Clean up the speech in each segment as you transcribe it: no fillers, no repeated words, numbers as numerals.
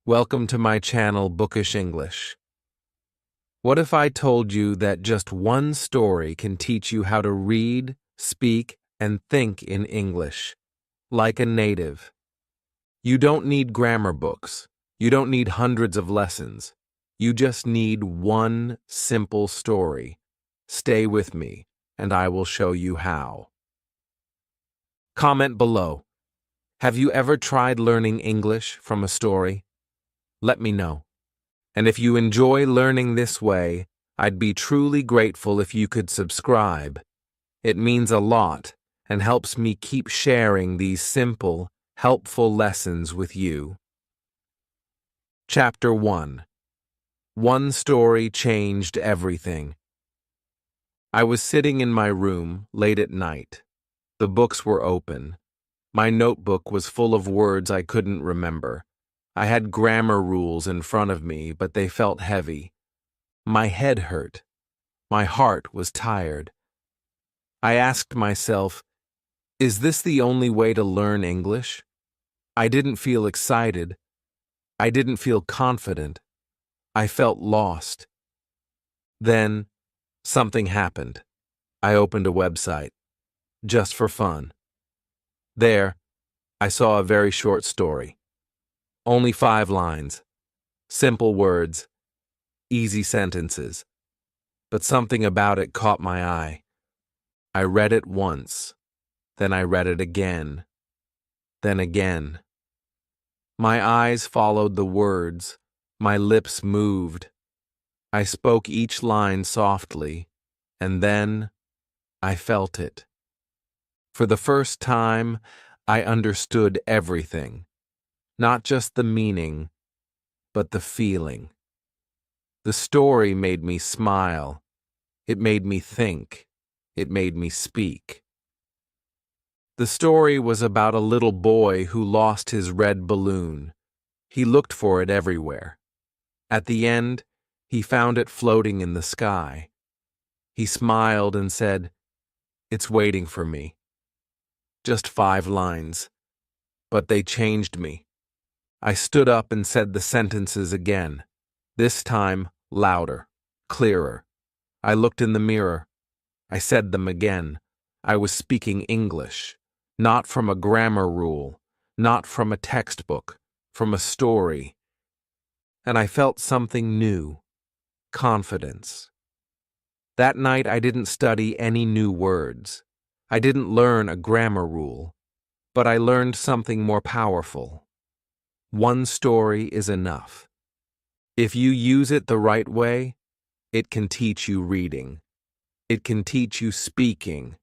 Welcome to my channel, Bookish English. What if I told you that just one story can teach you how to read, speak, and think in English, like a native? You don't need grammar books. You don't need hundreds of lessons. You just need one simple story. Stay with me, and I will show you how. Comment below. Have you ever tried learning English from a story? Let me know. And if you enjoy learning this way, I'd be truly grateful if you could subscribe. It means a lot and helps me keep sharing these simple, helpful lessons with you. Chapter 1. One story changed everything. I was sitting in my room late at night. The books were open. My notebook was full of words I couldn't remember. I had grammar rules in front of me, but they felt heavy. My head hurt. My heart was tired. I asked myself, is this the only way to learn English? I didn't feel excited. I didn't feel confident. I felt lost. Then, something happened. I opened a website, just for fun. There, I saw a very short story. Only 5 lines. Simple words. Easy sentences. But something about it caught my eye. I read it once. Then I read it again. Then again. My eyes followed the words. My lips moved. I spoke each line softly. And then I felt it. For the first time, I understood everything. Not just the meaning, but the feeling. The story made me smile. It made me think. It made me speak. The story was about a little boy who lost his red balloon. He looked for it everywhere. At the end, he found it floating in the sky. He smiled and said, "It's waiting for me." Just 5 lines, but they changed me. I stood up and said the sentences again, this time louder, clearer. I looked in the mirror. I said them again. I was speaking English, not from a grammar rule, not from a textbook, from a story. And I felt something new, confidence. That night I didn't study any new words. I didn't learn a grammar rule, but I learned something more powerful. One story is enough. If you use it the right way, it can teach you reading. It can teach you speaking.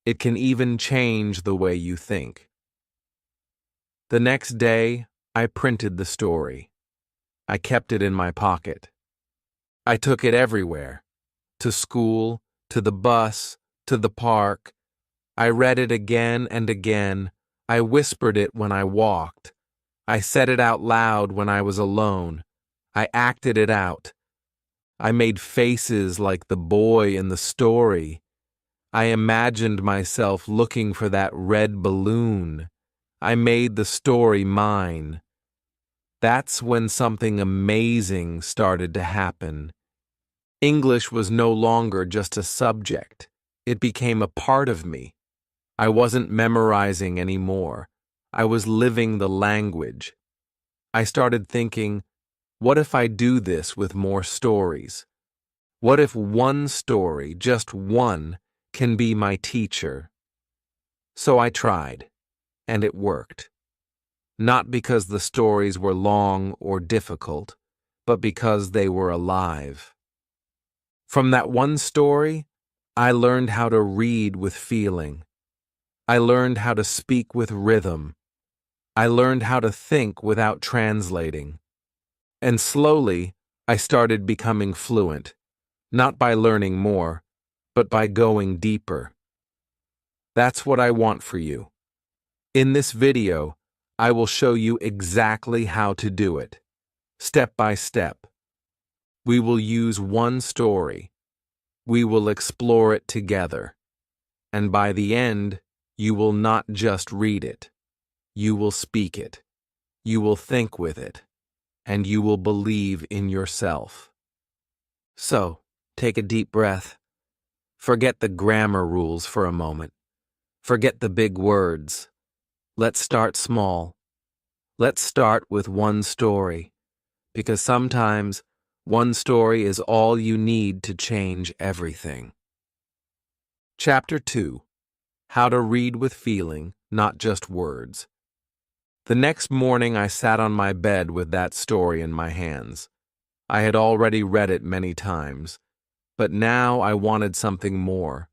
It can even change the way you think. The next day, I printed the story. I kept it in my pocket. I took it everywhere. To school, to the bus, to the park. I read it again and again. I whispered it when I walked. I said it out loud when I was alone. I acted it out. I made faces like the boy in the story. I imagined myself looking for that red balloon. I made the story mine. That's when something amazing started to happen. English was no longer just a subject. It became a part of me. I wasn't memorizing anymore. I was living the language. I started thinking, what if I do this with more stories? What if one story, just one, can be my teacher? So I tried, and it worked. Not because the stories were long or difficult, but because they were alive. From that one story, I learned how to read with feeling. I learned how to speak with rhythm. I learned how to think without translating. And slowly, I started becoming fluent, not by learning more, but by going deeper. That's what I want for you. In this video, I will show you exactly how to do it, step by step. We will use one story. We will explore it together. And by the end, you will not just read it. You will speak it. You will think with it. and you will believe in yourself. So, take a deep breath. Forget the grammar rules for a moment. Forget the big words. Let's start small. Let's start with one story, because sometimes one story is all you need to change everything. Chapter 2. How to Read with Feeling, Not Just Words. The next morning I sat on my bed with that story in my hands. I had already read it many times, but now I wanted something more.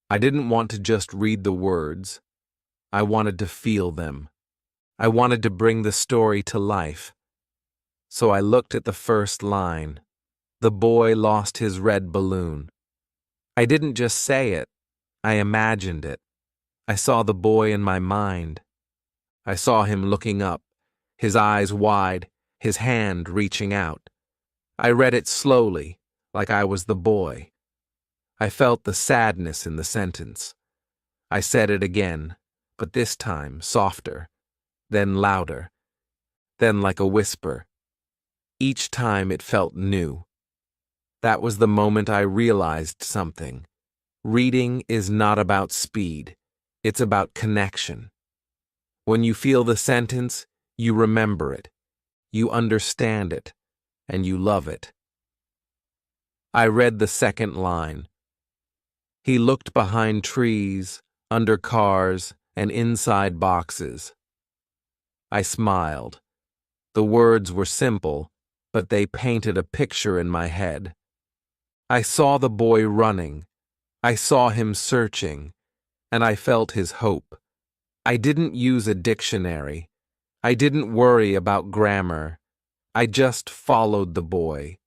I didn't want to just read the words. I wanted to feel them. I wanted to bring the story to life. So I looked at the first line. The boy lost his red balloon. I didn't just say it. I imagined it. I saw the boy in my mind. I saw him looking up, his eyes wide, his hand reaching out. I read it slowly, like I was the boy. I felt the sadness in the sentence. I said it again, but this time softer, then louder, then like a whisper. Each time it felt new. That was the moment I realized something. Reading is not about speed. It's about connection. When you feel the sentence, you remember it, you understand it, and you love it. I read the second line. He looked behind trees, under cars, and inside boxes. I smiled. The words were simple, but they painted a picture in my head. I saw the boy running. I saw him searching, and I felt his hope. I didn't use a dictionary. I didn't worry about grammar. I just followed the boy.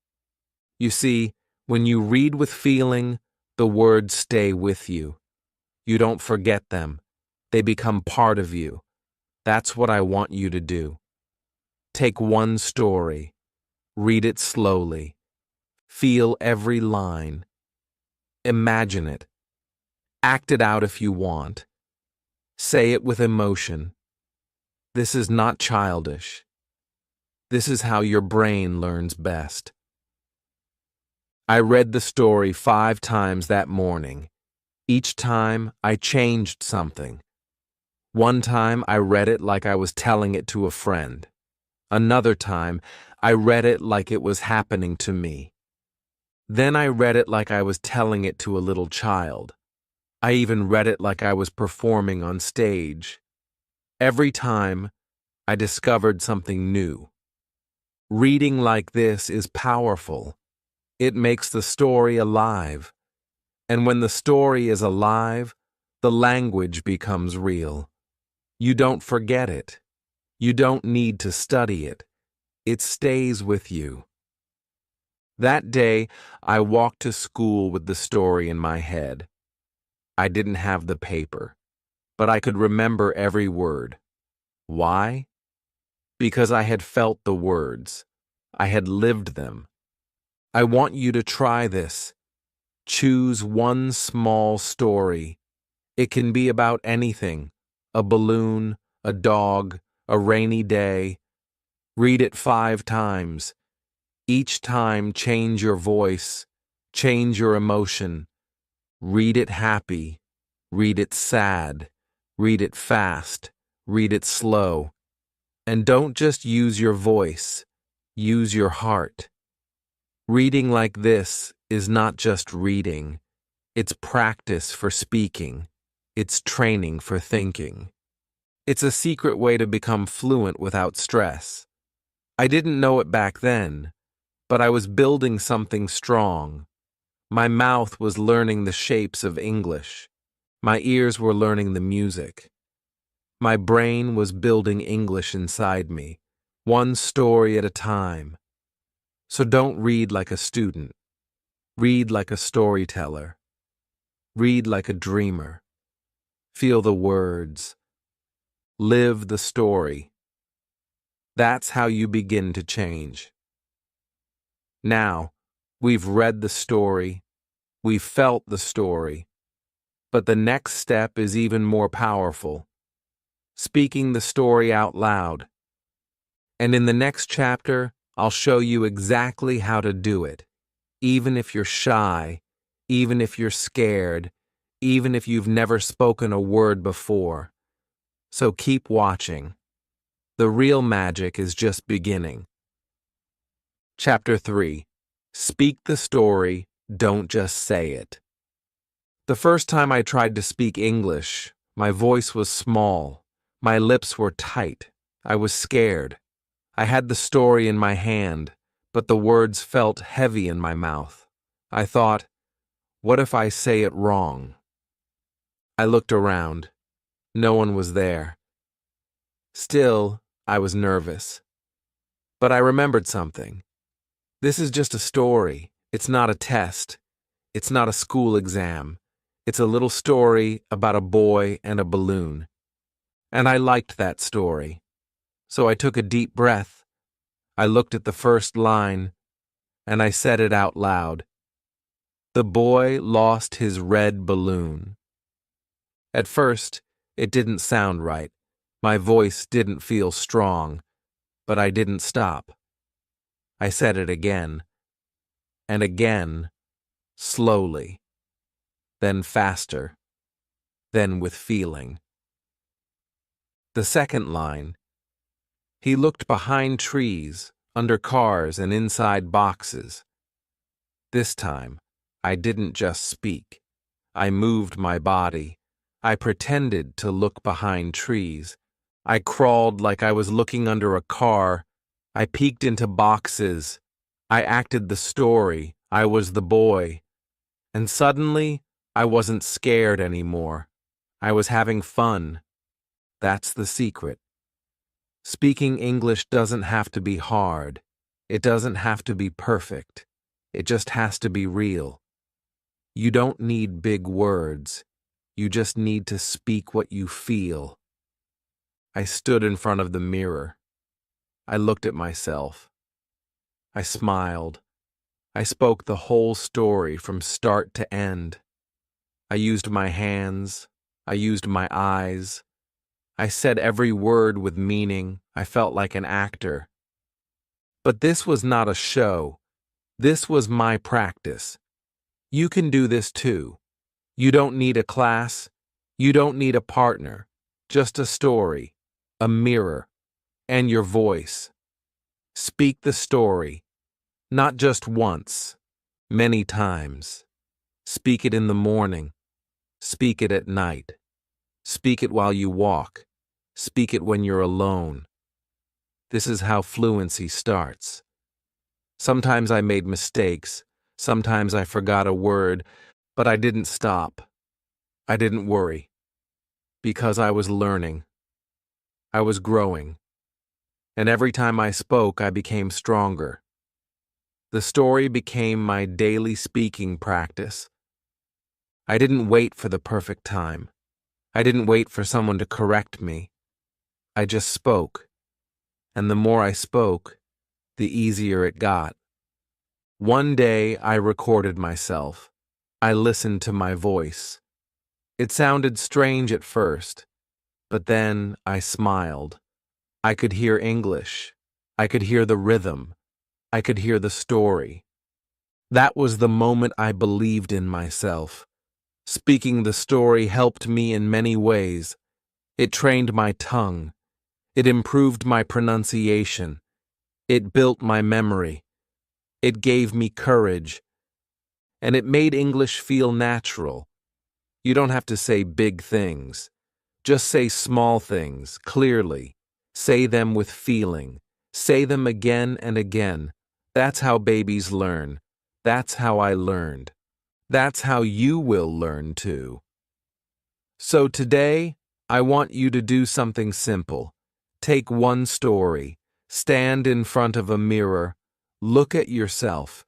You see, when you read with feeling, the words stay with you. You don't forget them. They become part of you. That's what I want you to do. Take one story. Read it slowly. Feel every line. Imagine it. Act it out if you want. Say it with emotion. This is not childish. This is how your brain learns best. I read the story 5 times that morning. Each time, I changed something. One time, I read it like I was telling it to a friend. Another time, I read it like it was happening to me. Then I read it like I was telling it to a little child. I even read it like I was performing on stage. Every time, I discovered something new. Reading like this is powerful. It makes the story alive. And when the story is alive, the language becomes real. You don't forget it. You don't need to study it. It stays with you. That day, I walked to school with the story in my head. I didn't have the paper, but I could remember every word. Why? Because I had felt the words. I had lived them. I want you to try this. Choose one small story. It can be about anything. A balloon, a dog, a rainy day. Read it 5 times. Each time change your voice, change your emotion. Read it happy, read it sad, read it fast, read it slow. And don't just use your voice, use your heart. Reading like this is not just reading. It's practice for speaking. It's training for thinking. It's a secret way to become fluent without stress. I didn't know it back then, but I was building something strong. My mouth was learning the shapes of English. My ears were learning the music. My brain was building English inside me, one story at a time. So don't read like a student. Read like a storyteller. Read like a dreamer. Feel the words. Live the story. That's how you begin to change. Now, we've read the story, we've felt the story, but the next step is even more powerful. Speaking the story out loud. And in the next chapter, I'll show you exactly how to do it, even if you're shy, even if you're scared, even if you've never spoken a word before. So keep watching. The real magic is just beginning. Chapter 3. Speak the story, don't just say it. The first time I tried to speak English, my voice was small, my lips were tight, I was scared. I had the story in my hand, but the words felt heavy in my mouth. I thought, what if I say it wrong? I looked around. No one was there. Still, I was nervous. But I remembered something. This is just a story. It's not a test. It's not a school exam. It's a little story about a boy and a balloon. And I liked that story. So I took a deep breath. I looked at the first line, and I said it out loud. The boy lost his red balloon. At first, it didn't sound right. My voice didn't feel strong, but I didn't stop. I said it again, and again, slowly, then faster, then with feeling. The second line, he looked behind trees, under cars and inside boxes. This time, I didn't just speak. I moved my body. I pretended to look behind trees. I crawled like I was looking under a car. I peeked into boxes. I acted the story. I was the boy. And suddenly, I wasn't scared anymore. I was having fun. That's the secret. Speaking English doesn't have to be hard. It doesn't have to be perfect. It just has to be real. You don't need big words. You just need to speak what you feel. I stood in front of the mirror. I looked at myself. I smiled. I spoke the whole story from start to end. I used my hands. I used my eyes. I said every word with meaning. I felt like an actor. But this was not a show. This was my practice. You can do this too. You don't need a class. You don't need a partner. Just a story, a mirror, and your voice. Speak the story, not just once, many times. Speak it in the morning. Speak it at night. Speak it while you walk. Speak it when you're alone. This is how fluency starts. Sometimes I made mistakes. Sometimes I forgot a word, but I didn't stop. I didn't worry. Because I was learning. I was growing. And every time I spoke, I became stronger. The story became my daily speaking practice. I didn't wait for the perfect time. I didn't wait for someone to correct me. I just spoke. And the more I spoke, the easier it got. One day, I recorded myself. I listened to my voice. It sounded strange at first, but then I smiled. I could hear English. I could hear the rhythm. I could hear the story. That was the moment I believed in myself. Speaking the story helped me in many ways. It trained my tongue. It improved my pronunciation. It built my memory. It gave me courage. And it made English feel natural. You don't have to say big things. Just say small things, clearly. Say them with feeling. Say them again and again. That's how babies learn. That's how I learned. That's how you will learn too. So today, I want you to do something simple. Take one story, stand in front of a mirror, look at yourself,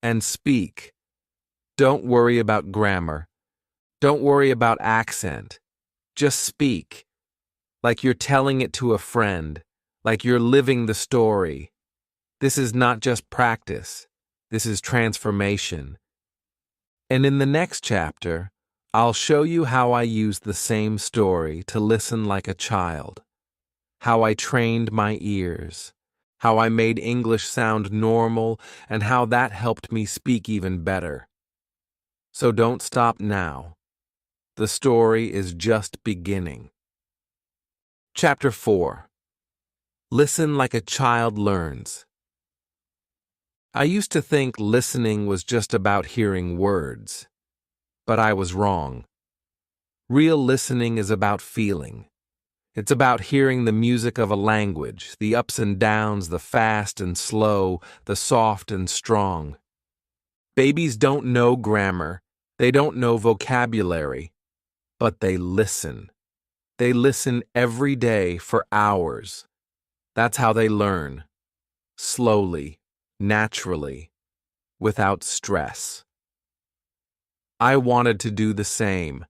and speak. Don't worry about grammar. Don't worry about accent. Just speak. Like you're telling it to a friend. Like you're living the story. This is not just practice. This is transformation. And in the next chapter, I'll show you how I used the same story to listen like a child. How I trained my ears. how I made English sound normal, and how that helped me speak even better. So don't stop now. The story is just beginning. Chapter 4. Listen like a child learns. I used to think listening was just about hearing words, but I was wrong. Real listening is about feeling. It's about hearing the music of a language, the ups and downs, the fast and slow, the soft and strong. Babies don't know grammar, they don't know vocabulary, but they listen. They listen every day for hours. That's how they learn. Slowly, naturally, without stress. I wanted to do the same.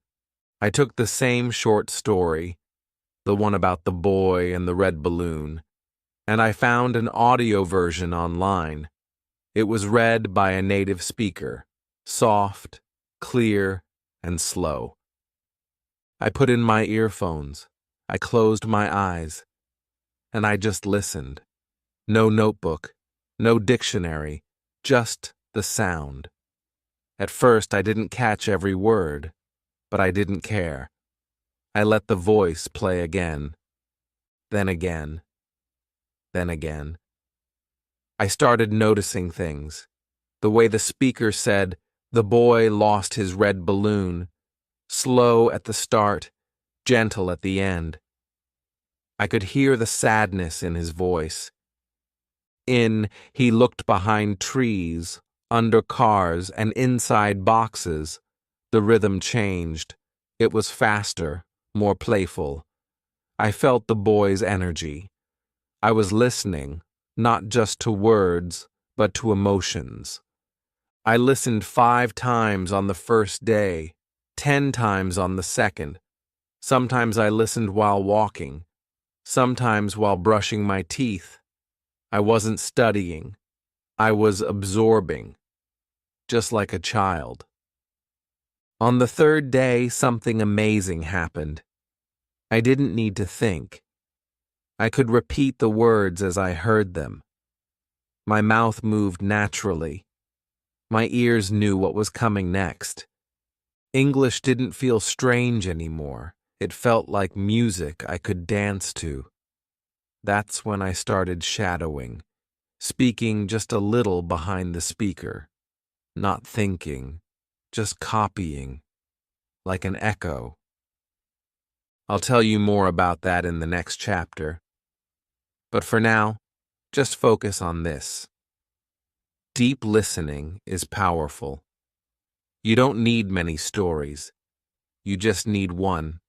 I took the same short story, the one about the boy and the red balloon, and I found an audio version online. It was read by a native speaker, soft, clear, and slow. I put in my earphones, I closed my eyes, and I just listened. No notebook, no dictionary, just the sound. At first, I didn't catch every word, but I didn't care. I let the voice play again, then again, then again. I started noticing things. The way the speaker said, "The boy lost his red balloon," slow at the start, gentle at the end. I could hear the sadness in his voice. He looked behind trees, under cars, and inside boxes. The rhythm changed. It was faster, more playful. I felt the boy's energy. I was listening, not just to words, but to emotions. I listened 5 times on the first day, 10 times on the second. Sometimes I listened while walking, sometimes while brushing my teeth. I wasn't studying. I was absorbing, just like a child. On the 3rd day, something amazing happened. I didn't need to think. I could repeat the words as I heard them. My mouth moved naturally. My ears knew what was coming next. English didn't feel strange anymore. It felt like music I could dance to. That's when I started shadowing, speaking just a little behind the speaker, not thinking, just copying, like an echo. I'll tell you more about that in the next chapter. But for now, just focus on this. Deep listening is powerful. You don't need many stories. You just need one.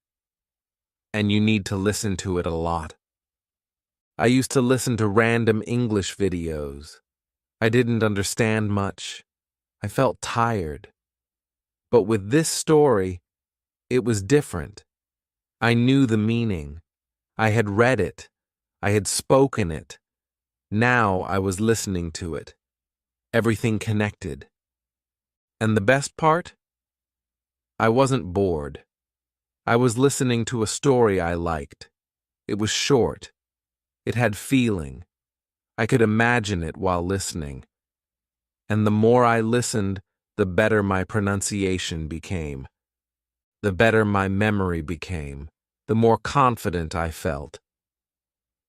And you need to listen to it a lot. I used to listen to random English videos. I didn't understand much. I felt tired. But with this story, it was different. I knew the meaning. I had read it. I had spoken it. Now I was listening to it. Everything connected. And the best part? I wasn't bored. I was listening to a story I liked. It was short. It had feeling. I could imagine it while listening. And the more I listened, the better my pronunciation became. The better my memory became. The more confident I felt.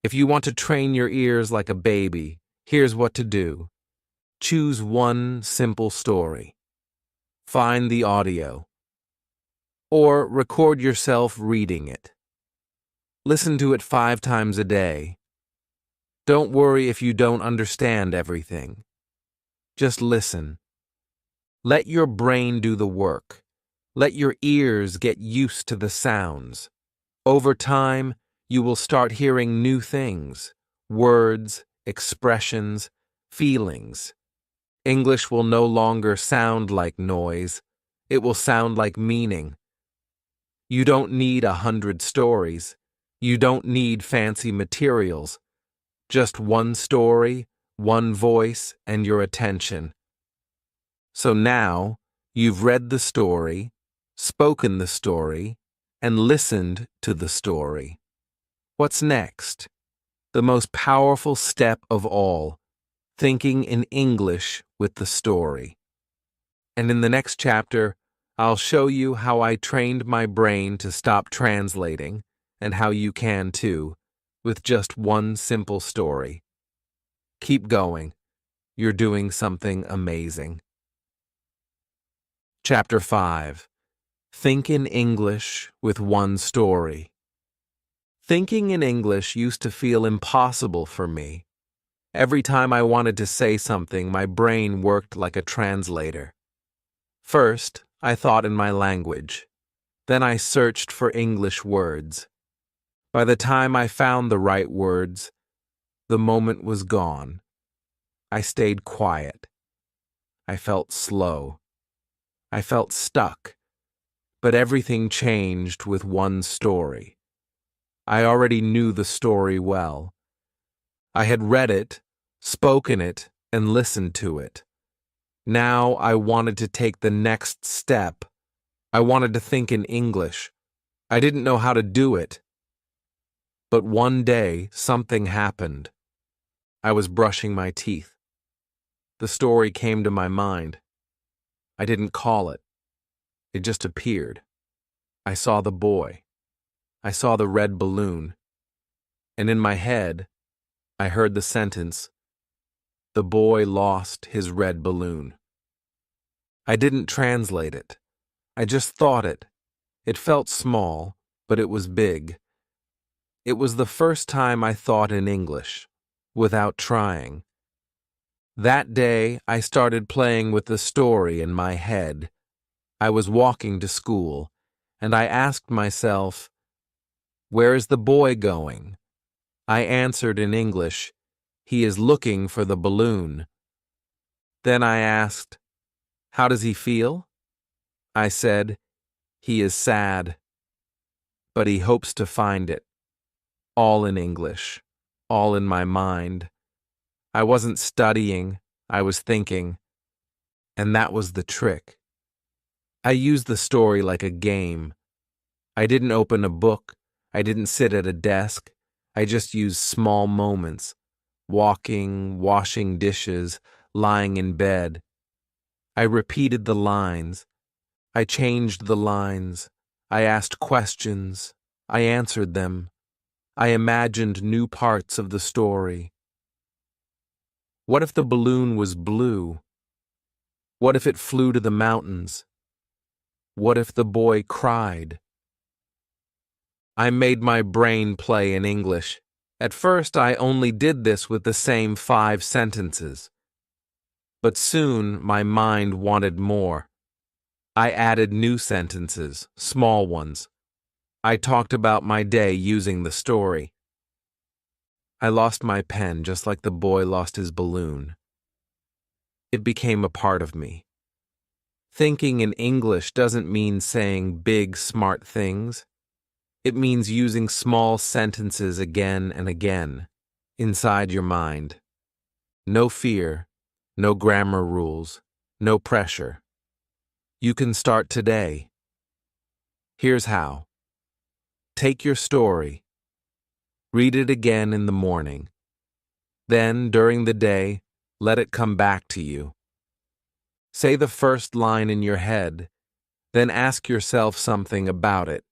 If you want to train your ears like a baby, here's what to do. Choose one simple story. Find the audio. Or record yourself reading it. Listen to it 5 times a day. Don't worry if you don't understand everything. Just listen. Let your brain do the work. Let your ears get used to the sounds. Over time, you will start hearing new things, words, expressions, feelings. English will no longer sound like noise. It will sound like meaning. You don't need 100 stories. You don't need fancy materials. Just one story, one voice, and your attention. So now, you've read the story, spoken the story, and listened to the story. What's next? the most powerful step of all, thinking in English with the story. And in the next chapter, I'll show you how I trained my brain to stop translating, and how you can too, with just one simple story. Keep going. You're doing something amazing. Chapter 5. Think in English with one story. Thinking in English used to feel impossible for me. Every time I wanted to say something, my brain worked like a translator. First, I thought in my language. Then I searched for English words. By the time I found the right words, the moment was gone. I stayed quiet. I felt slow. I felt stuck. But everything changed with one story. I already knew the story well. I had read it, spoken it, and listened to it. Now I wanted to take the next step. I wanted to think in English. I didn't know how to do it. But one day, something happened. I was brushing my teeth. The story came to my mind. I didn't call it. It just appeared. I saw the boy. I saw the red balloon. And in my head, I heard the sentence, "The boy lost his red balloon." I didn't translate it. I just thought it. It felt small, but it was big. It was the first time I thought in English, without trying. That day, I started playing with the story in my head. I was walking to school, and I asked myself, "Where is the boy going?" I answered in English, "He is looking for the balloon." Then I asked, "How does he feel?" I said, "He is sad, but he hopes to find it." All in English, all in my mind. I wasn't studying, I was thinking. And that was the trick. I used the story like a game. I didn't open a book. I didn't sit at a desk. I just used small moments. Walking, washing dishes, lying in bed. I repeated the lines. I changed the lines. I asked questions. I answered them. I imagined new parts of the story. What if the balloon was blue? What if it flew to the mountains? What if the boy cried? I made my brain play in English. At first, I only did this with the same 5 sentences. But soon, my mind wanted more. I added new sentences, small ones. I talked about my day using the story. I lost my pen just like the boy lost his balloon. It became a part of me. Thinking in English doesn't mean saying big, smart things. It means using small sentences again and again, inside your mind. No fear, no grammar rules, no pressure. You can start today. Here's how. Take your story. Read it again in the morning. Then, during the day, let it come back to you. Say the first line in your head, then ask yourself something about it.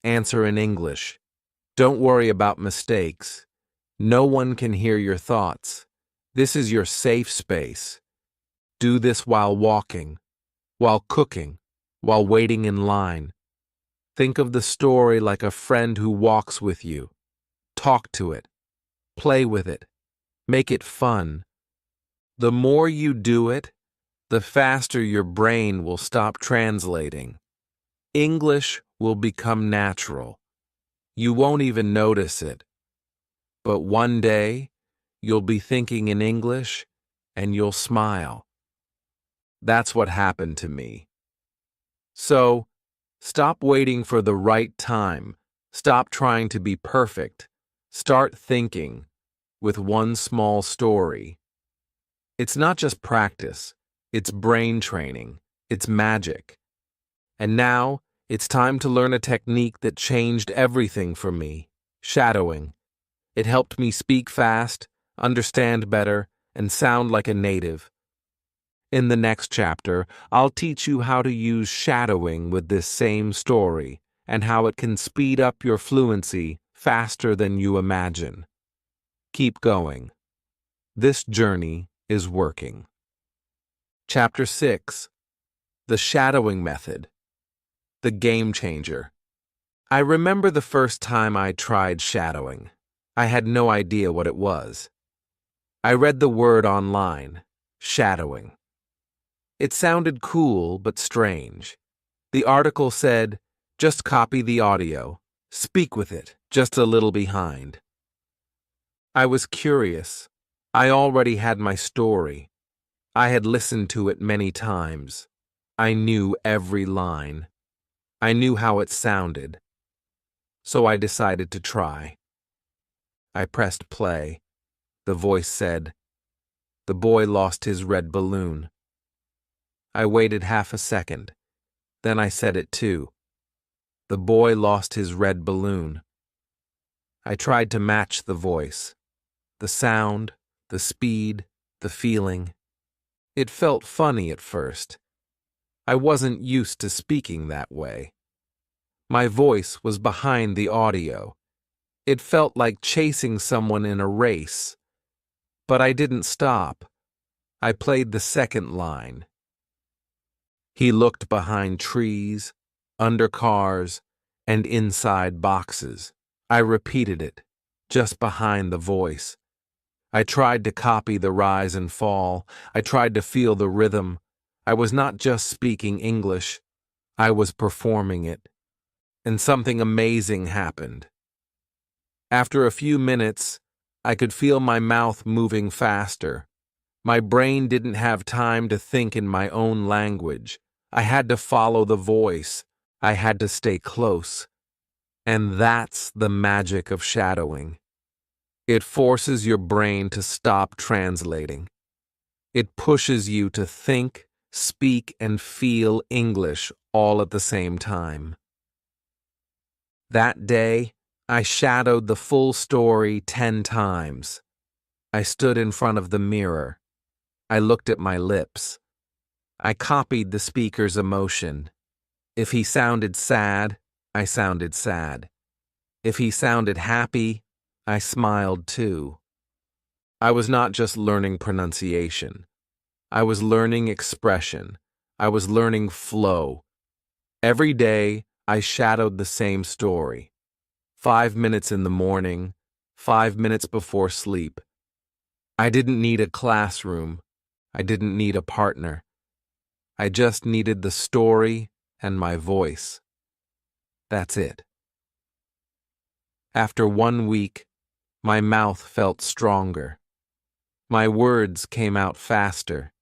Answer in English. Don't worry about mistakes. No one can hear your thoughts. This is your safe space. Do this while walking, while cooking, while waiting in line. Think of the story like a friend who walks with you. Talk to it. Play with it. Make it fun. The more you do it, the faster your brain will stop translating. English will become natural. You won't even notice it. But one day, you'll be thinking in English and you'll smile. That's what happened to me. So, stop waiting for the right time. Stop trying to be perfect. Start thinking with one small story. It's not just practice. It's brain training. It's magic. And now, it's time to learn a technique that changed everything for me, shadowing. It helped me speak fast, understand better, and sound like a native. In the next chapter, I'll teach you how to use shadowing with this same story and how it can speed up your fluency faster than you imagine. Keep going. This journey is working. Chapter 6. The Shadowing Method. The Game Changer. I remember the first time I tried shadowing. I had no idea what it was. I read the word online, shadowing. It sounded cool but strange. The article said, just copy the audio, speak with it, just a little behind. I was curious. I already had my story. I had listened to it many times. I knew every line. I knew how it sounded. So I decided to try. I pressed play. The voice said, "The boy lost his red balloon." I waited half a second. Then I said it too. "The boy lost his red balloon." I tried to match the voice, the sound, the speed, the feeling. It felt funny at first. I wasn't used to speaking that way. My voice was behind the audio. It felt like chasing someone in a race. But I didn't stop. I played the second line. He looked behind trees, under cars, and inside boxes. I repeated it, just behind the voice. I tried to copy the rise and fall. I tried to feel the rhythm. I was not just speaking English. I was performing it. And something amazing happened. After a few minutes, I could feel my mouth moving faster. My brain didn't have time to think in my own language. I had to follow the voice. I had to stay close. And that's the magic of shadowing. It forces your brain to stop translating. It pushes you to think, speak, and feel English all at the same time. That day, I shadowed the full story 10 times. I stood in front of the mirror. I looked at my lips. I copied the speaker's emotion. If he sounded sad, I sounded sad. If he sounded happy, I smiled too. I was not just learning pronunciation. I was learning expression. I was learning flow. Every day, I shadowed the same story. 5 minutes in the morning, 5 minutes before sleep. I didn't need a classroom. I didn't need a partner. I just needed the story and my voice. That's it. After 1 week, my mouth felt stronger. My words came out faster.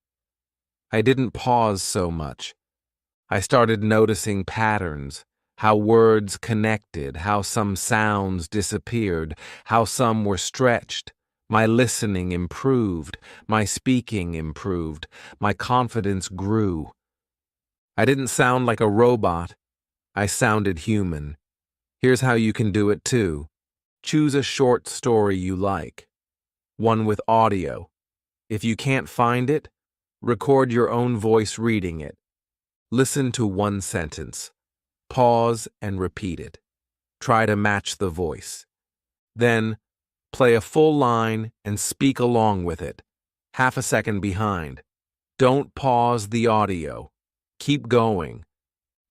I didn't pause so much. I started noticing patterns, how words connected, how some sounds disappeared, how some were stretched. My listening improved, my speaking improved, my confidence grew. I didn't sound like a robot. I sounded human. Here's how you can do it too. Choose a short story you like. One with audio. If you can't find it, record your own voice reading it. Listen to one sentence. Pause and repeat it. Try to match the voice. Then, play a full line and speak along with it, half a second behind. Don't pause the audio. Keep going.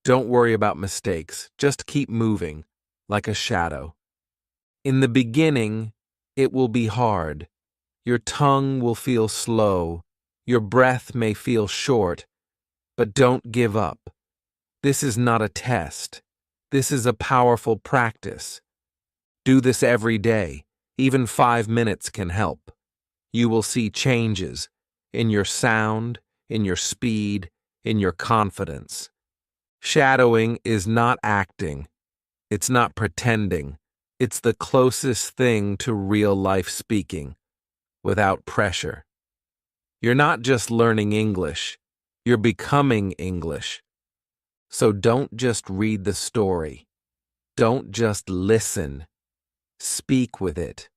Don't worry about mistakes. Just keep moving, like a shadow. In the beginning, it will be hard. Your tongue will feel slow. Your breath may feel short. But don't give up. This is not a test. This is a powerful practice. Do this every day. Even 5 minutes can help. You will see changes in your sound, in your speed, in your confidence. Shadowing is not acting. It's not pretending. It's the closest thing to real-life speaking, without pressure. You're not just learning English. You're becoming English. So don't just read the story. Don't just listen. Speak with it.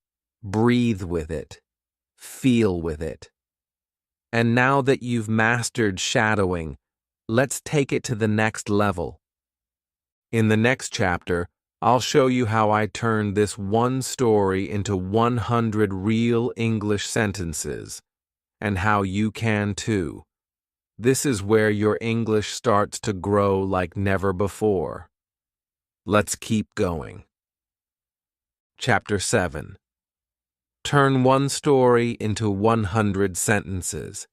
breathe with it, feel with it. And now that you've mastered shadowing, let's take it to the next level. In the next chapter, I'll show you how I turned this one story into 100 real English sentences, and how you can too. This is where your English starts to grow like never before. Let's keep going. Chapter 7. Turn one story into 100 sentences.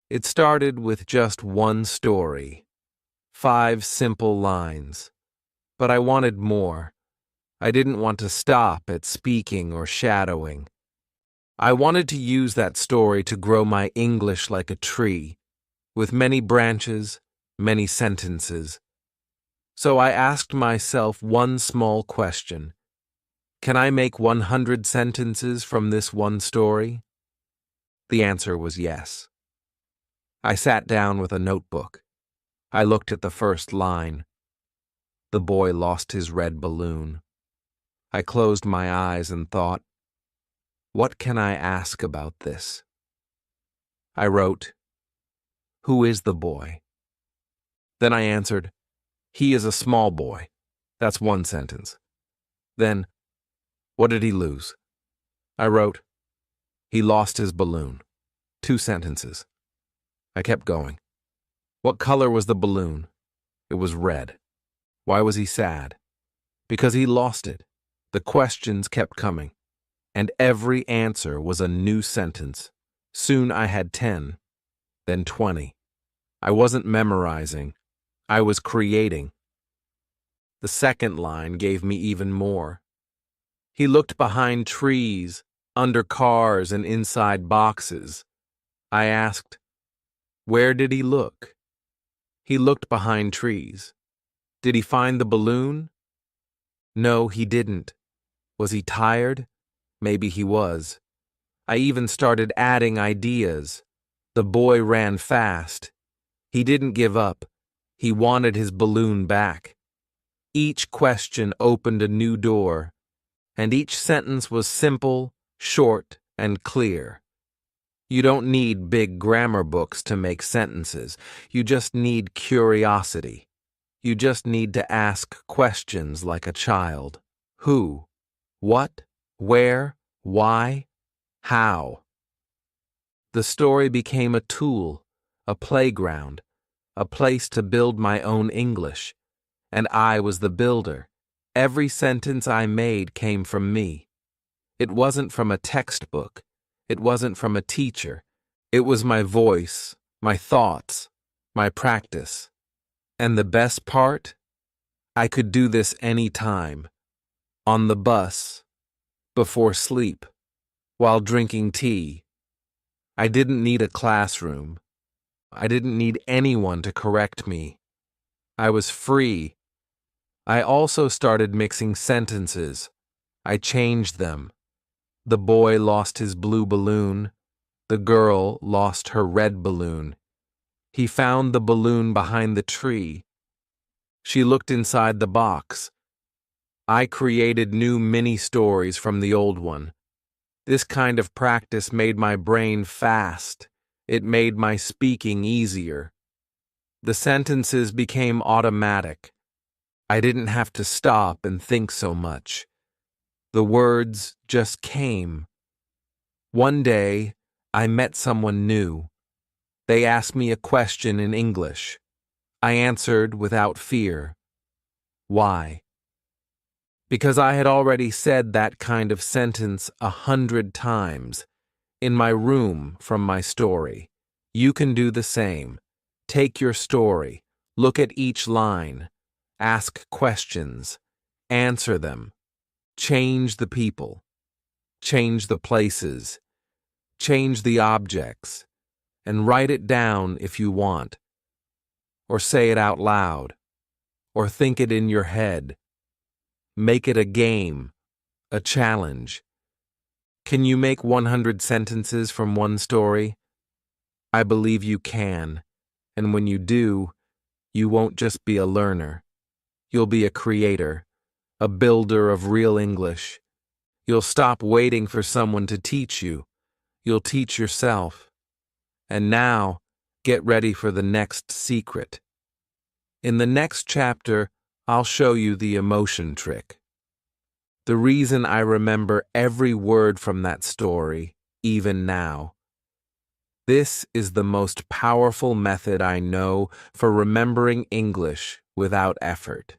It started with just one story, 5 simple lines. But I wanted more. I didn't want to stop at speaking or shadowing. I wanted to use that story to grow my English like a tree, with many branches, many sentences. So I asked myself one small question. Can I make 100 sentences from this one story? The answer was yes. I sat down with a notebook. I looked at the first line. The boy lost his red balloon. I closed my eyes and thought, what can I ask about this? I wrote, who is the boy? Then I answered, he is a small boy. That's one sentence. Then, what did he lose? I wrote, he lost his balloon. 2 sentences. I kept going. What color was the balloon? It was red. Why was he sad? Because he lost it. The questions kept coming, and every answer was a new sentence. Soon I had 10, then 20. I wasn't memorizing. I was creating. The second line gave me even more. He looked behind trees, under cars, and inside boxes. I asked, where did he look? He looked behind trees. Did he find the balloon? No, he didn't. Was he tired? Maybe he was. I even started adding ideas. The boy ran fast. He didn't give up. He wanted his balloon back. Each question opened a new door, and each sentence was simple, short, and clear. You don't need big grammar books to make sentences. You just need curiosity. You just need to ask questions like a child. Who? What? Where? Why? How? The story became a tool, a playground, a place to build my own English. And I was the builder. Every sentence I made came from me. It wasn't from a textbook. It wasn't from a teacher. It was my voice, my thoughts, my practice. And the best part? I could do this any time. On the bus, before sleep, while drinking tea. I didn't need a classroom. I didn't need anyone to correct me. I was free. I also started mixing sentences. I changed them. The boy lost his blue balloon. The girl lost her red balloon. He found the balloon behind the tree. She looked inside the box. I created new mini-stories from the old one. This kind of practice made my brain fast. It made my speaking easier. The sentences became automatic. I didn't have to stop and think so much. The words just came. One day, I met someone new. They asked me a question in English. I answered without fear. Why? Because I had already said that kind of sentence 100 times in my room from my story. You can do the same. Take your story, look at each line, ask questions, answer them, change the people, change the places, change the objects, and write it down if you want, or say it out loud, or think it in your head. Make it a game, a challenge. Can you make 100 sentences from one story? I believe you can, and when you do, you won't just be a learner. You'll be a creator, a builder of real English. You'll stop waiting for someone to teach you. You'll teach yourself. And now, get ready for the next secret. In the next chapter, I'll show you the emotion trick. The reason I remember every word from that story, even now. This is the most powerful method I know for remembering English without effort.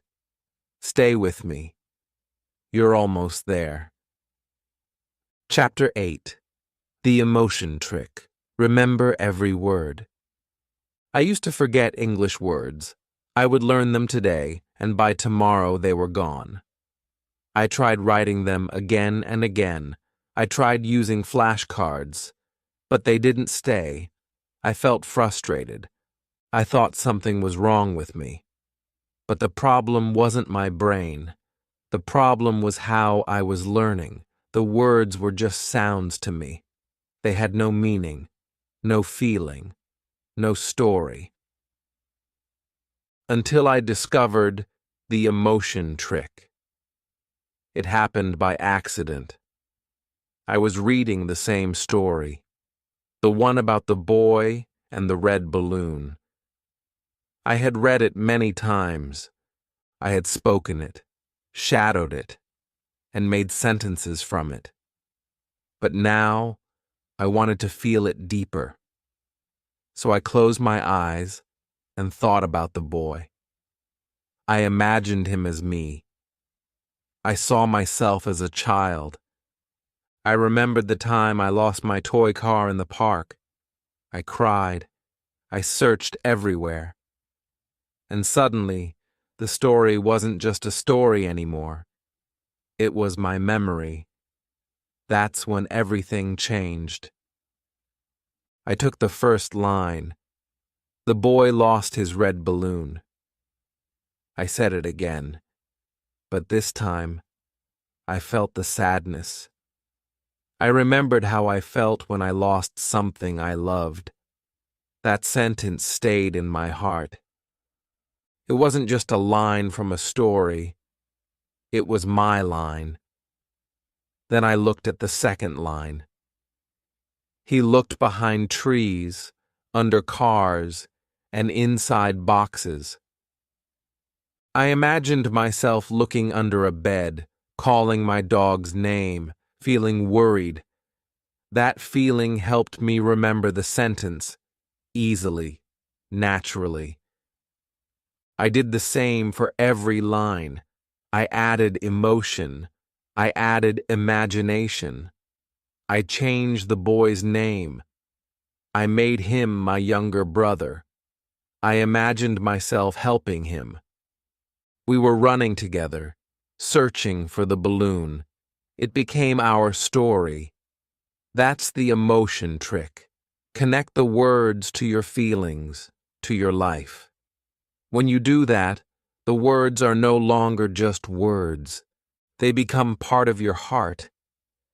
Stay with me. You're almost there. Chapter 8. The Emotion Trick. Remember every word. I used to forget English words. I would learn them today, and by tomorrow they were gone. I tried writing them again and again. I tried using flashcards, but they didn't stay. I felt frustrated. I thought something was wrong with me. But the problem wasn't my brain. The problem was how I was learning. The words were just sounds to me. They had no meaning, no feeling, no story. Until I discovered the emotion trick. It happened by accident. I was reading the same story, the one about the boy and the red balloon. I had read it many times. I had spoken it, shadowed it, and made sentences from it. But now, I wanted to feel it deeper. So I closed my eyes and thought about the boy. I imagined him as me. I saw myself as a child. I remembered the time I lost my toy car in the park. I cried. I searched everywhere. And suddenly, the story wasn't just a story anymore. It was my memory. That's when everything changed. I took the first line. The boy lost his red balloon. I said it again, but this time, I felt the sadness. I remembered how I felt when I lost something I loved. That sentence stayed in my heart. It wasn't just a line from a story. It was my line. Then I looked at the second line. He looked behind trees, under cars, and inside boxes. I imagined myself looking under a bed, calling my dog's name, feeling worried. That feeling helped me remember the sentence, easily, naturally. I did the same for every line. I added emotion. I added imagination. I changed the boy's name. I made him my younger brother. I imagined myself helping him. We were running together, searching for the balloon. It became our story. That's the emotion trick. Connect the words to your feelings, to your life. When you do that, the words are no longer just words. They become part of your heart,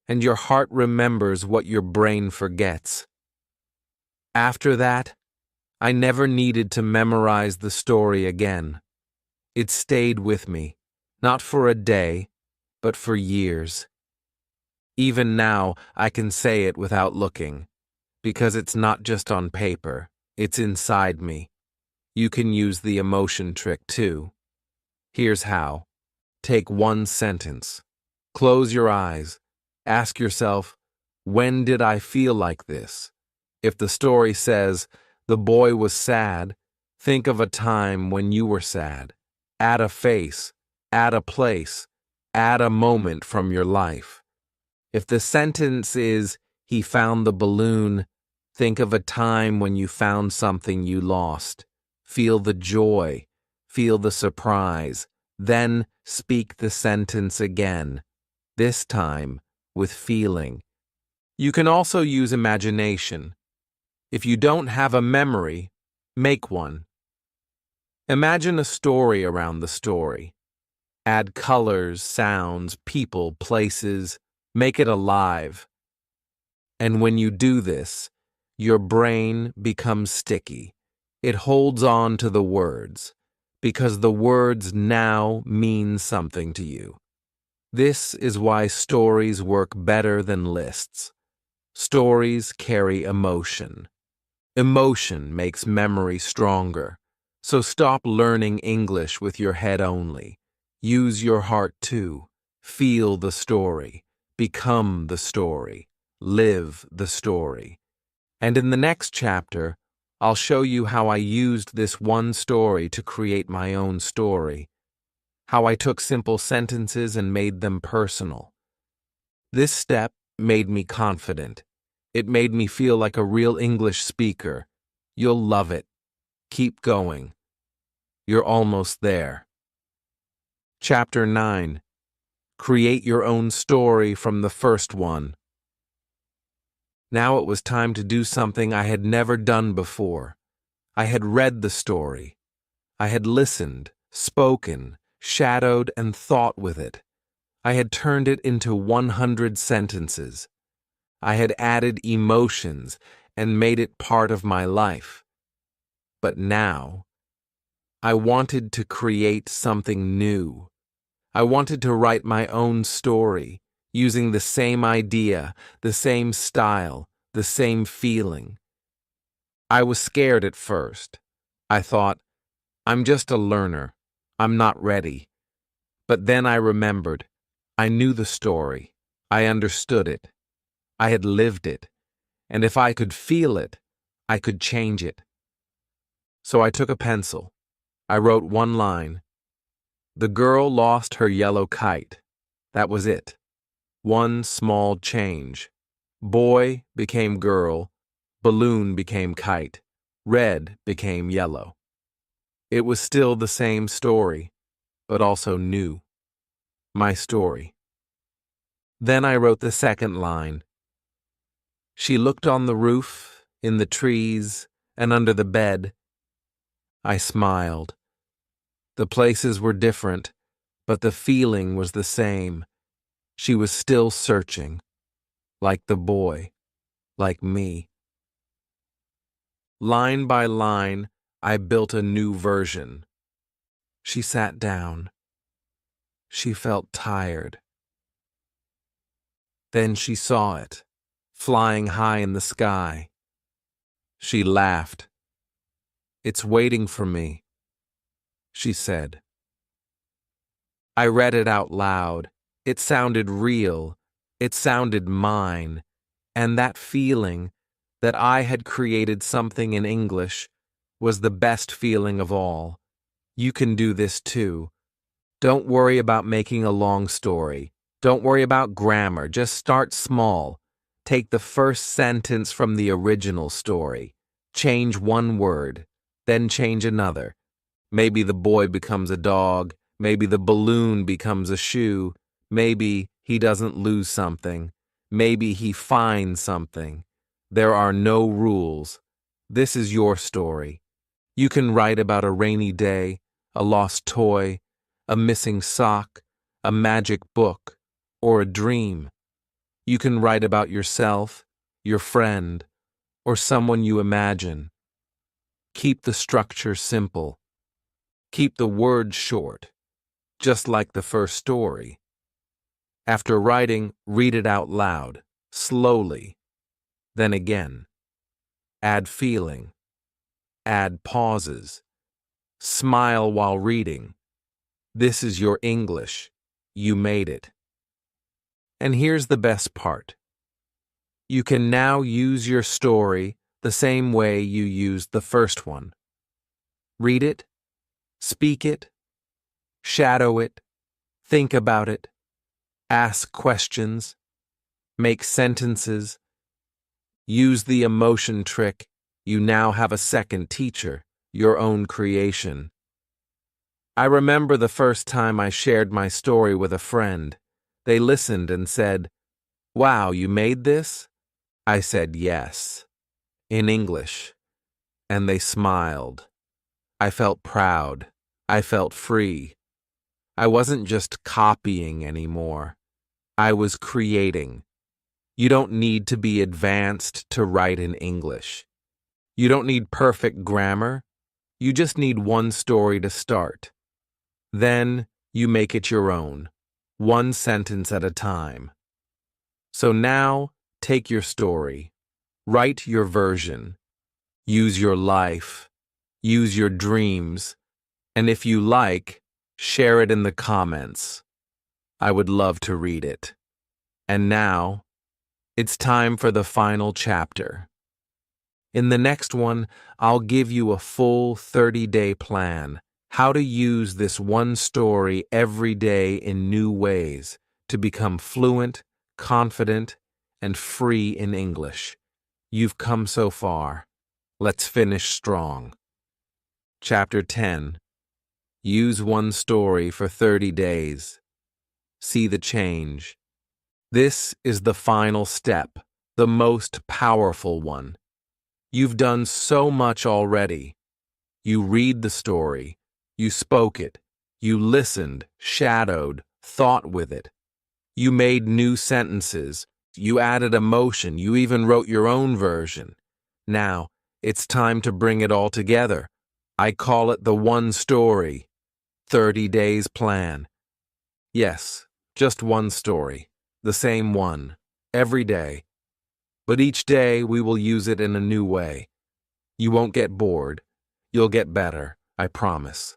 and your heart remembers what your brain forgets. After that, I never needed to memorize the story again. It stayed with me, not for a day, but for years. Even now, I can say it without looking, because it's not just on paper, it's inside me. You can use the emotion trick too. Here's how. Take one sentence. Close your eyes. Ask yourself, when did I feel like this? If the story says, the boy was sad, think of a time when you were sad. Add a face, add a place, add a moment from your life. If the sentence is, he found the balloon, think of a time when you found something you lost. Feel the joy, feel the surprise, then speak the sentence again, this time with feeling. You can also use imagination. If you don't have a memory, make one. Imagine a story around the story. Add colors, sounds, people, places. Make it alive. And when you do this, your brain becomes sticky. It holds on to the words, because the words now mean something to you. This is why stories work better than lists. Stories carry emotion. Emotion makes memory stronger. So stop learning English with your head only. Use your heart too. Feel the story. Become the story. Live the story. And in the next chapter, I'll show you how I used this one story to create my own story. How I took simple sentences and made them personal. This step made me confident. It made me feel like a real English speaker. You'll love it. Keep going. You're almost there. Chapter 9. Create your own story from the first one. Now it was time to do something I had never done before. I had read the story. I had listened, spoken, shadowed, and thought with it. I had turned it into 100 sentences. I had added emotions and made it part of my life. But now, I wanted to create something new. I wanted to write my own story, using the same idea, the same style, the same feeling. I was scared at first. I thought, I'm just a learner. I'm not ready. But then I remembered. I knew the story. I understood it. I had lived it. And if I could feel it, I could change it. So I took a pencil. I wrote one line. The girl lost her yellow kite. That was it. One small change. Boy became girl. Balloon became kite. Red became yellow. It was still the same story, but also new. My story. Then I wrote the second line. She looked on the roof, in the trees, and under the bed. I smiled. The places were different, but the feeling was the same. She was still searching, like the boy, like me. Line by line, I built a new version. She sat down. She felt tired. Then she saw it, flying high in the sky. She laughed. It's waiting for me, she said. I read it out loud. It sounded real. It sounded mine. And that feeling that I had created something in English was the best feeling of all. You can do this too. Don't worry about making a long story. Don't worry about grammar. Just start small. Take the first sentence from the original story. Change one word, then change another. Maybe the boy becomes a dog. Maybe the balloon becomes a shoe. Maybe he doesn't lose something. Maybe he finds something. There are no rules. This is your story. You can write about a rainy day, a lost toy, a missing sock, a magic book, or a dream. You can write about yourself, your friend, or someone you imagine. Keep the structure simple. Keep the words short, just like the first story. After writing, read it out loud, slowly. Then again. Add feeling. Add pauses. Smile while reading. This is your English. You made it. And here's the best part. You can now use your story the same way you used the first one. Read it, speak it, shadow it, think about it, ask questions, make sentences, use the emotion trick. You now have a second teacher, your own creation. I remember the first time I shared my story with a friend. They listened and said, "Wow, you made this?" I said yes, in English, and they smiled. I felt proud. I felt free. I wasn't just copying anymore. I was creating. You don't need to be advanced to write in English. You don't need perfect grammar. You just need one story to start. Then you make it your own. one sentence at a time. So now, take your story, write your version, use your life, use your dreams, and if you like, share it in the comments. I would love to read it. And now, it's time for the final chapter. In the next one, I'll give you a full 30-day plan, how to use this one story every day in new ways to become fluent, confident, and free in English. You've come so far. Let's finish strong. Chapter 10. Use one story for 30 days. See the change. This is the final step, the most powerful one. You've done so much already. You read the story, you spoke it, you listened, shadowed, thought with it. You made new sentences, you added emotion, you even wrote your own version. Now, it's time to bring it all together. I call it the one story, 30 days plan. Yes, just one story, the same one, every day. But each day we will use it in a new way. You won't get bored. You'll get better, I promise.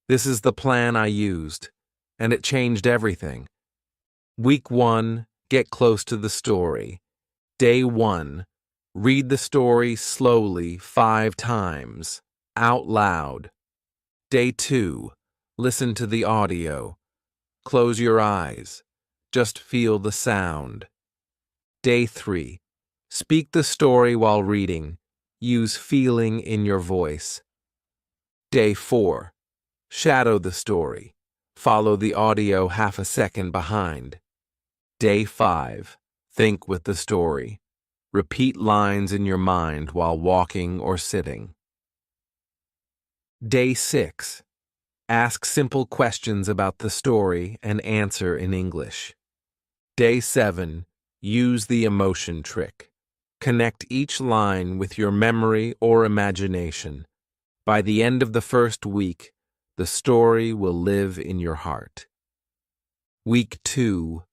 This is the plan I used, and it changed everything. Week 1, get close to the story. Day 1, read the story slowly 5 times, out loud. Day 2, listen to the audio. Close your eyes. Just feel the sound. Day 3, speak the story while reading. Use feeling in your voice. Day 4, shadow the story. Follow the audio half a second behind. Day 5, think with the story. Repeat lines in your mind while walking or sitting. Day 6, ask simple questions about the story and answer in English. Day 7, use the emotion trick. Connect each line with your memory or imagination. By the end of the first week, the story will live in your heart. Week 2,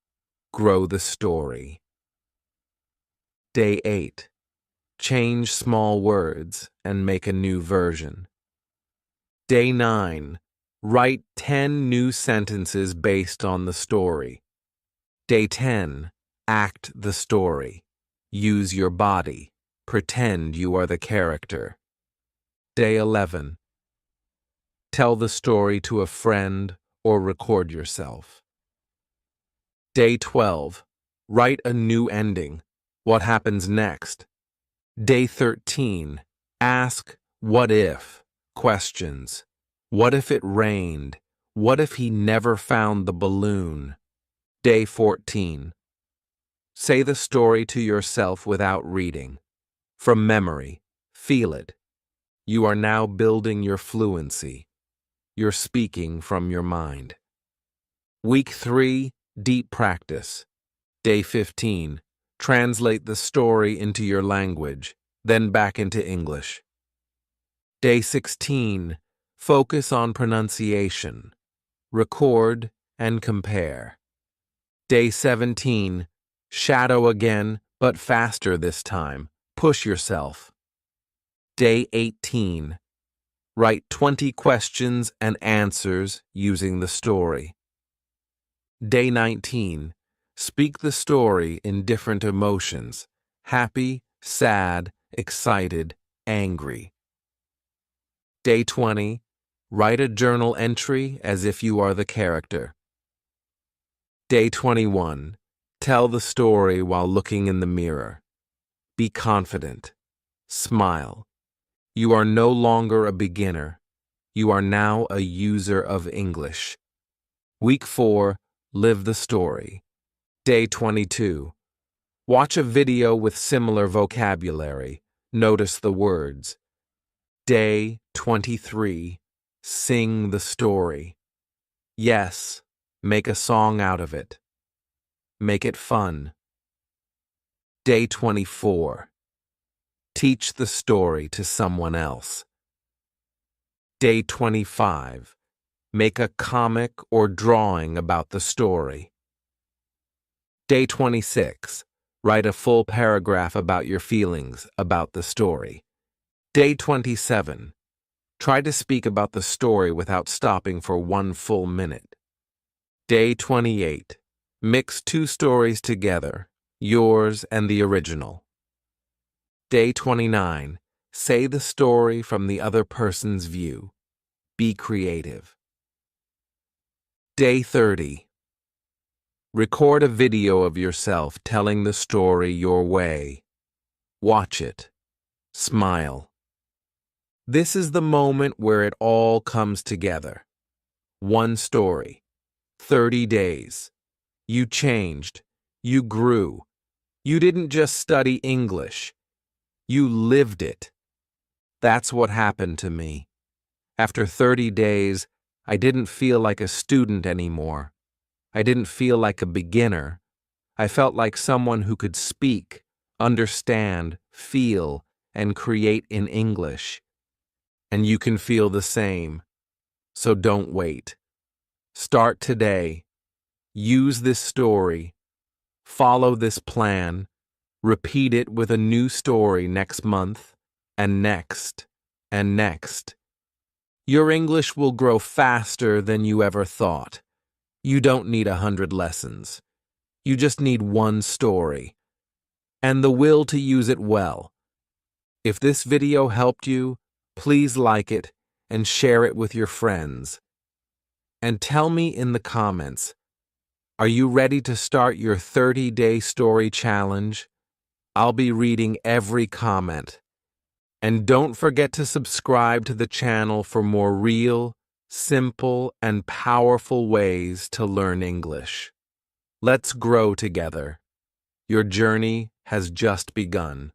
grow the story. Day 8, change small words and make a new version. Day 9, write 10 new sentences based on the story. Day 10, act the story. Use your body. Pretend you are the character. Day 11, tell the story to a friend or record yourself. Day 12, write a new ending. What happens next? Day 13, ask what if questions. What if it rained? What if he never found the balloon? Day 14, say the story to yourself without reading. From memory, feel it. You are now building your fluency. You're speaking from your mind. Week 3, deep practice. Day 15, translate the story into your language, then back into English. Day 16, focus on pronunciation. Record and compare. Day 17, shadow again, but faster this time. Push yourself. Day 18, write 20 questions and answers using the story. Day 19, speak the story in different emotions: happy, sad, excited, angry. Day 20, write a journal entry as if you are the character. Day 21, tell the story while looking in the mirror. Be confident. Smile. You are no longer a beginner. You are now a user of English. Week 4, live the story. Day 22, watch a video with similar vocabulary. Notice the words. Day 23, sing the story. Yes, make a song out of it. Make it fun. Day 24, teach the story to someone else. Day 25, Make a comic or drawing about the story. Day 26. Write a full paragraph about your feelings about the story. Day 27. Try to speak about the story without stopping for 1 full minute. Day 28. Mix 2 stories together, yours and the original. Day 29. Say the story from the other person's view. Be creative. Day 30. Record a video of yourself telling the story your way. Watch it. Smile. This is the moment where it all comes together. 1 story. 30 days. You changed. You grew. You didn't just study English. You lived it. That's what happened to me. After 30 days, I didn't feel like a student anymore. I didn't feel like a beginner. I felt like someone who could speak, understand, feel, and create in English. And you can feel the same. So don't wait. Start today. Use this story. Follow this plan. Repeat it with a new story next month, and next, and next. Your English will grow faster than you ever thought. You don't need 100 lessons. You just need 1 story. And the will to use it well. If this video helped you, please like it and share it with your friends. And tell me in the comments, are you ready to start your 30-day story challenge? I'll be reading every comment. And don't forget to subscribe to the channel for more real, simple, and powerful ways to learn English. Let's grow together. Your journey has just begun.